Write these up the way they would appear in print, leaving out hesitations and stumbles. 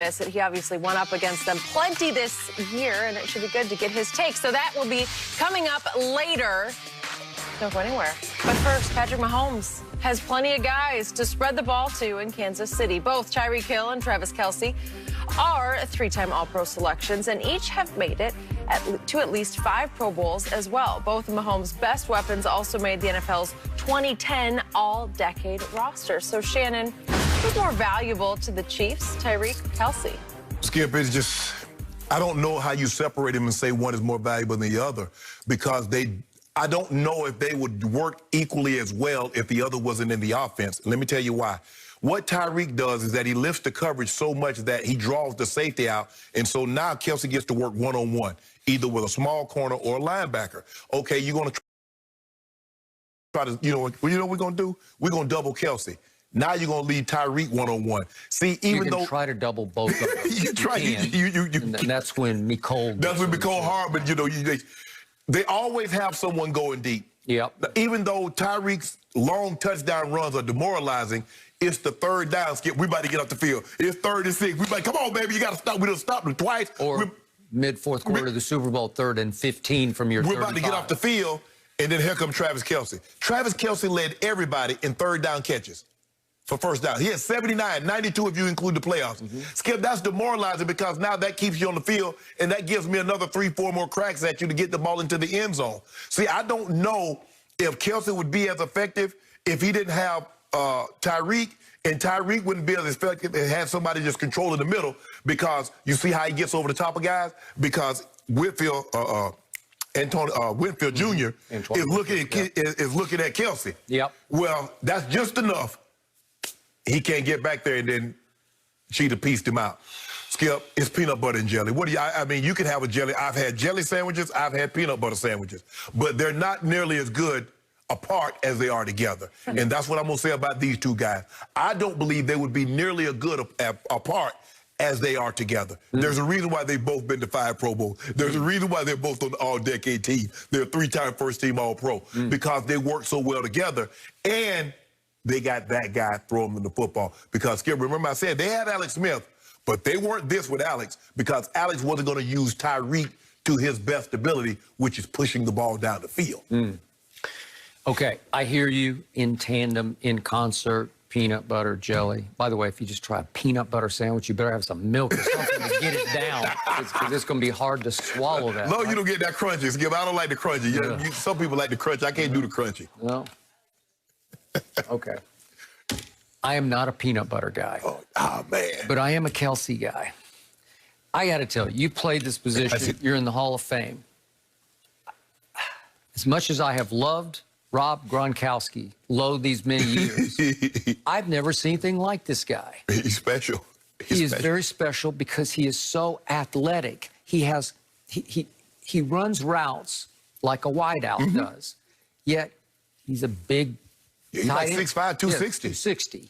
that he obviously went up against them plenty this year, and it should be good to get his take. So that will be coming up later. Don't go anywhere. But first, Patrick Mahomes has plenty of guys to spread the ball to in Kansas City. Both Tyreek Hill and Travis Kelce are three-time All-Pro selections, and each have made it to at least 5 Pro Bowls as well. Both of Mahomes' best weapons also made the NFL's 2010 All-Decade roster. So, Shannon, who's more valuable to the Chiefs, Tyreek or Kelce? Skip, it's just, I don't know how you separate them and say one is more valuable than the other, because I don't know if they would work equally as well if the other wasn't in the offense. Let me tell you why. What Tyreek does is that he lifts the coverage so much that he draws the safety out, and so now Kelce gets to work one-on-one, either with a small corner or a linebacker. Okay, you're going to try to, you know what we're going to do? We're going to double Kelce. Now you're going to leave Tyreek one-on-one. See, even though... You can try to double both of them. you try, and that's when Mecole... That's when Mecole hard, but, you know, they always have someone going deep. Yep. Even though Tyreek's long touchdown runs are demoralizing, it's the third down, Skip. We about to get off the field. It's 3rd and 6. We like, come on, baby, you got to stop. We done stopped them twice. Or mid-4th quarter of the Super Bowl, 3rd and 15 from your 35. We're about to get off the field, and then here comes Travis Kelce. Travis Kelce led everybody in 3rd down catches for first down. He had 79, 92 if you include the playoffs. Skip, that's demoralizing, because now that keeps you on the field, and that gives me another 3-4 more cracks at you to get the ball into the end zone. See, I don't know if Kelce would be as effective if he didn't have Tyreek, and Tyreek wouldn't be as effective if he had somebody just controlling the middle, because you see how he gets over the top of guys? Because Winfield Jr. is looking at Kelce. Yep. Well, that's just enough. He can't get back there, and then Cheetah pieced him out. Skip, it's peanut butter and jelly. What do you, I mean, you can have a jelly. I've had jelly sandwiches. I've had peanut butter sandwiches. But they're not nearly as good apart as they are together. And that's what I'm going to say about these two guys. I don't believe they would be nearly as good apart as they are together. There's a reason why they've both been to 5 Pro Bowls. There's a reason why they're both on the All-Decade team. They're 3-time first-team All-Pro, because they work so well together. And they got that guy throwing them the football. Because, Skip, remember I said they had Alex Smith, but they weren't this with Alex, because Alex wasn't going to use Tyreek to his best ability, which is pushing the ball down the field. Okay, I hear you in tandem, in concert, peanut butter, jelly. By the way, if you just try a peanut butter sandwich, you better have some milk or something to get it down, because it's going to be hard to swallow that. No, right? You don't get that crunchy, Skip. I don't like the crunchy. Yeah. Some people like the crunchy. I can't do the crunchy. No. Okay. I am not a peanut butter guy. Oh, man. But I am a Kelce guy. I got to tell you, you played this position. You're in the Hall of Fame. As much as I have loved Rob Gronkowski, these many years, I've never seen anything like this guy. He's special. He is very special because he is so athletic. He runs routes like a wideout does, yet he's a big he's like 6'5", 260. Yeah, 260.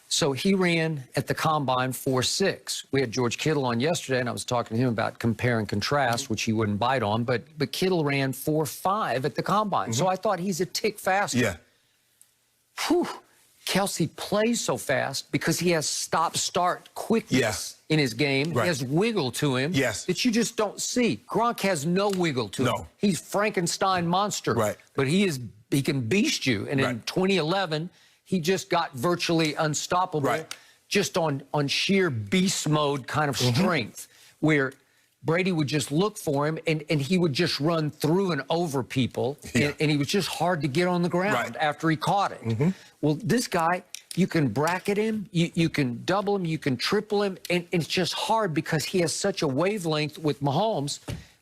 So he ran at the Combine 4.6. We had George Kittle on yesterday, and I was talking to him about compare and contrast, which he wouldn't bite on, but Kittle ran 4.5 at the Combine. So I thought he's a tick faster. Yeah. Whew. Kelce plays so fast because he has stop-start quickness in his game. Right. He has wiggle to him that you just don't see. Gronk has no wiggle to him. He's Frankenstein monster. Right. But he can beast you. And in 2011, he just got virtually unstoppable just on sheer beast mode kind of strength, where Brady would just look for him, and he would just run through and over people, and he was just hard to get on the ground after he caught it. Well, this guy, you can bracket him, you can double him, you can triple him, and it's just hard because he has such a wavelength with Mahomes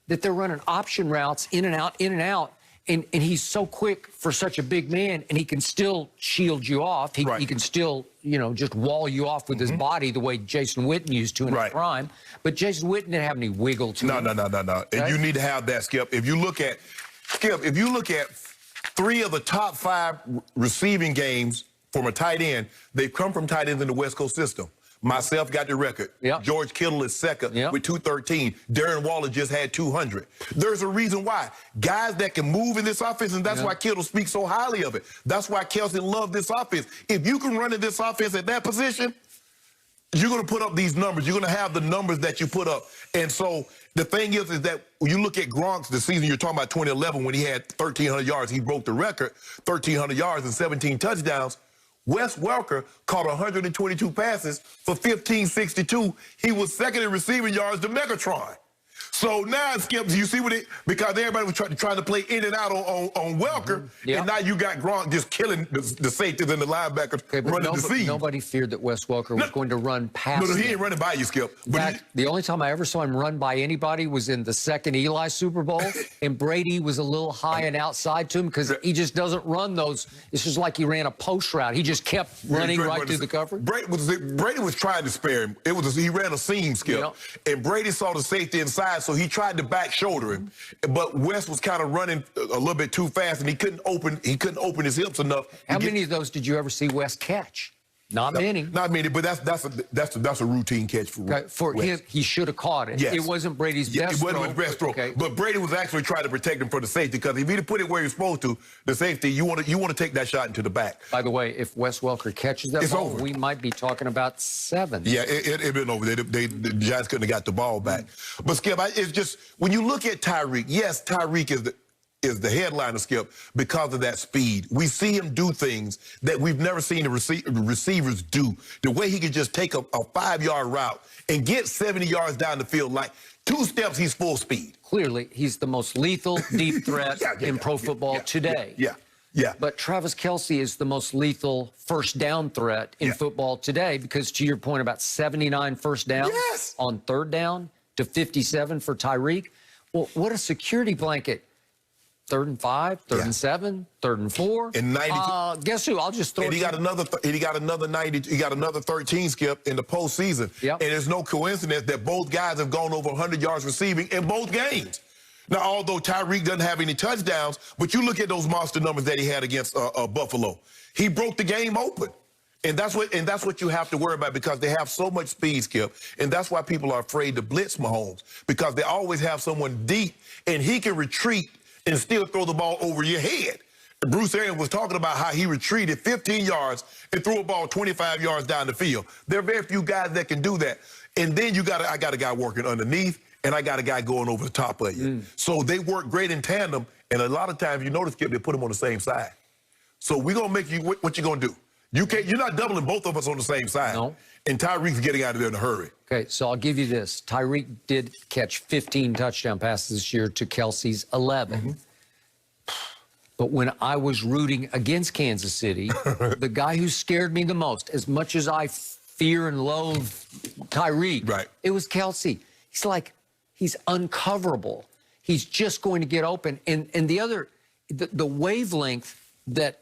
that they're running option routes in and out, and he's so quick for such a big man, and he can still shield you off. He can still, you know, just wall you off with his body the way Jason Witten used to in his prime. But Jason Witten didn't have any wiggle to him. No. Okay? And you need to have that, Skip. If you look at 3 of the top 5 receiving games from a tight end, they've come from tight ends in the West Coast system. Myself got the record. George Kittle is second with 213. Darren Waller just had 200. There's a reason why. Guys that can move in this offense, and that's why Kittle speaks so highly of it. That's why Kelce loved this offense. If you can run in this offense at that position, you're going to put up these numbers. You're going to have the numbers that you put up. And so the thing is that when you look at Gronk's, the season you're talking about 2011 when he had 1,300 yards, he broke the record, 1,300 yards and 17 touchdowns. Wes Welker caught 122 passes for 1,562. He was second in receiving yards to Megatron. So now, Skip, you see what it, because everybody was trying to play in and out on Welker, and now you got Gronk just killing the safeties and the linebackers running the seam. Nobody feared that Wes Welker was going to run past No, he ain't running by you, Skip. But the only time I ever saw him run by anybody was in the second Eli Super Bowl, and Brady was a little high and outside to him because he just doesn't run those. It's just like he ran a post route. He just kept running right through the coverage. Brady was trying to spare him. He ran a seam, Skip, and Brady saw the safety inside, so he tried to back shoulder him, but Wes was kind of running a little bit too fast, and he couldn't open his hips enough. How many of those did you ever see Wes catch? Not many. Not many, but that's a routine catch for Wes. He should have caught it. Yes. It wasn't Brady's best throw. It wasn't his best throw. Okay. But Brady was actually trying to protect him for the safety, because if he'd put it where he was supposed to, the safety, you want to take that shot into the back. By the way, if Wes Welker catches that ball, over. We might be talking about 7. Yeah, it'd been over. The Giants couldn't have got the ball back. But Skip, it's just when you look at Tyreek, yes, Tyreek is the headliner, Skip, because of that speed. We see him do things that we've never seen the receivers do. The way he could just take a 5-yard route and get 70 yards down the field, like 2 steps, he's full speed. Clearly, he's the most lethal deep threat in pro football today. Yeah. But Travis Kelce is the most lethal first down threat in football today, because to your point about 79 first downs on 3rd down to 57 for Tyreek. Well, what a security blanket. 3rd and 5, 3rd and 7, 3rd and 4. And 90. Guess who? I'll just throw. And he got another 90. He got another 13, Skip, in the postseason. Yep. And it's no coincidence that both guys have gone over 100 yards receiving in both games. Now, although Tyreek doesn't have any touchdowns, but you look at those monster numbers that he had against Buffalo. He broke the game open. And that's what you have to worry about, because they have so much speed, Skip. And that's why people are afraid to blitz Mahomes, because they always have someone deep, and he can retreat and still throw the ball over your head. Bruce Arians was talking about how he retreated 15 yards and threw a ball 25 yards down the field. There are very few guys that can do that. And then I got a guy working underneath, and I got a guy going over the top of you. So they work great in tandem, and a lot of times, you notice, Skip, they put them on the same side. So we're going to make you, what you going to do? You're not doubling both of us on the same side. No. And Tyreek's getting out of there in a hurry. Okay, so I'll give you this. Tyreek did catch 15 touchdown passes this year to Kelce's 11. But when I was rooting against Kansas City, the guy who scared me the most, as much as I fear and loathe Tyreek, it was Kelce. He's uncoverable. He's just going to get open. And the wavelength that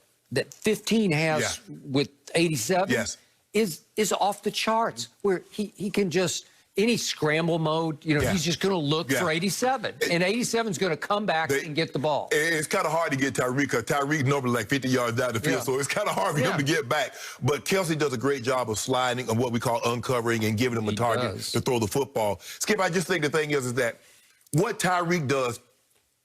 15 has with 87 is off the charts, where he can just, any scramble mode, he's just going to look for 87. And 87's going to come back and get the ball. It's kind of hard to get Tyreek, because Tyreek normally like 50 yards down the field, so it's kind of hard for him to get back. But Kelce does a great job of sliding, and what we call uncovering, and giving him a target to throw the football. Skip, I just think the thing is that what Tyreek does,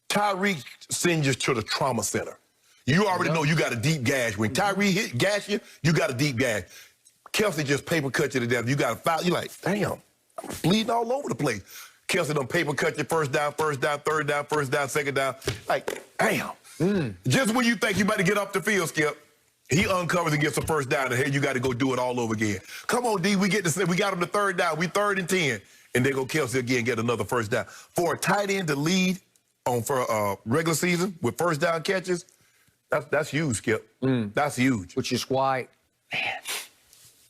Tyreek sends you to the trauma center. You already know you got a deep gash. When Tyreek gash you, you got a deep gash. Kelce just paper cut you to death. You got a foul. You're like, damn, I'm bleeding all over the place. Kelce done paper cut you first down, 3rd down, 1st down, 2nd down. Like, damn. Just when you think you about to get up the field, Skip, he uncovers and gets a 1st down, and here you got to go do it all over again. Come on, D, we got him to 3rd down. We 3rd and 10. And they go Kelce again, get another 1st down. For a tight end to lead for regular season with 1st down catches, that's huge, Skip. That's huge. Which is why, man,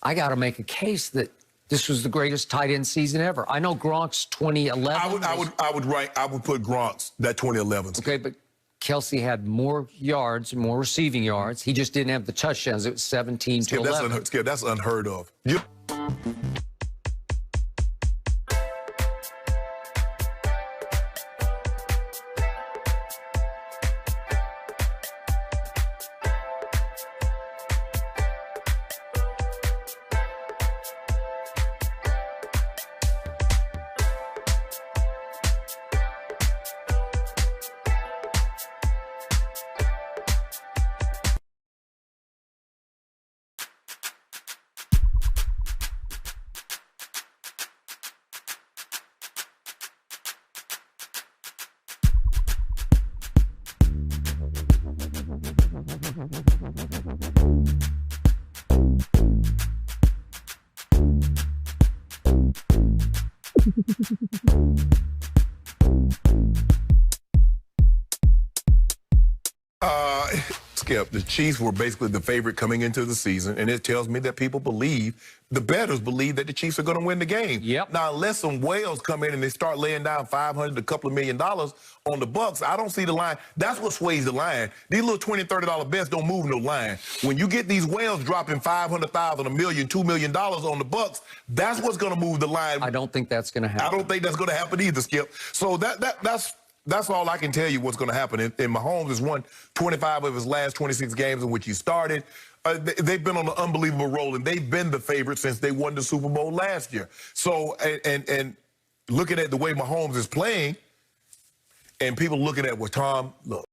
I got to make a case that this was the greatest tight end season ever. I know Gronk's 2011. I would put Gronk's that 2011. Okay, but Kelce had more yards, more receiving yards. He just didn't have the touchdowns. It was 17 to 11. That's unheard of. Skip, the Chiefs were basically the favorite coming into the season, and it tells me that people believe, the bettors believe that the Chiefs are going to win the game. Yep. Now, unless some whales come in and they start laying down $500 to a couple of $1 million on the Bucks, I don't see the line. That's what sways the line. These little $20, $30 bets don't move no line. When you get these whales dropping $500,000, $1 million, $2 million on the Bucks, that's what's going to move the line. I don't think that's going to happen. I don't think that's going to happen either, Skip. So that's all I can tell you what's going to happen. And Mahomes has won 25 of his last 26 games in which he started. They've been on an unbelievable roll, and they've been the favorite since they won the Super Bowl last year. So, and looking at the way Mahomes is playing, and people looking at, well, Tom, look,